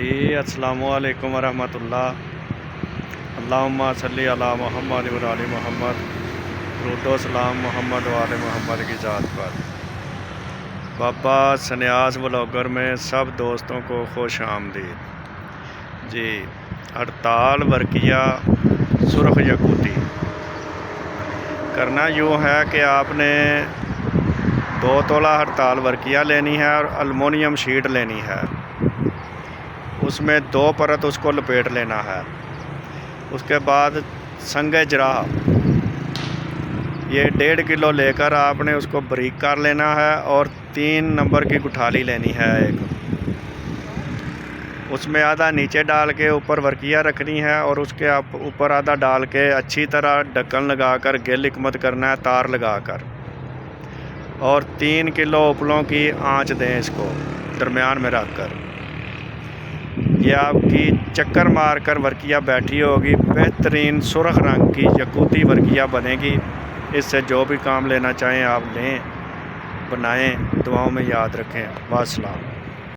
जी अस्सलामुअलैकुम वरहमतुल्लाह। अल्लाहुम्मा सल्ली अला मुहम्मद व आले मुहम्मद। दुरूद व सलाम मोहम्मद व आले मुहम्मद की ज़ात पर। बाबा सन्यास व्लॉगर में सब दोस्तों को खुश आमदीद। जी हड़ताल वर्किया सुर्ख यकूती। करना यूँ है कि आपने 2 तोला हड़ताल वर्किया लेनी है और अलमोनियम शीट लेनी है। उसमें 2 परत उसको लपेट लेना है। उसके बाद संगे जरा ये 1.5 किलो लेकर आपने उसको बारीक कर लेना है और 3 नंबर की गुठाली लेनी है एक। उसमें आधा नीचे डाल के ऊपर वर्किया रखनी है और उसके आप ऊपर आधा डाल के अच्छी तरह ढक्कन लगाकर गिल मत करना है तार लगाकर। और 3 किलो उपलों की आंच दें इसको दरमियान में रख कर। ये आपकी चक्कर मारकर वर्किया बैठी होगी, बेहतरीन सुर्ख रंग की यकूती वर्किया बनेगी। इससे जो भी काम लेना चाहें आप लें, बनाएं। दुआओं में याद रखें। वास्सलाम।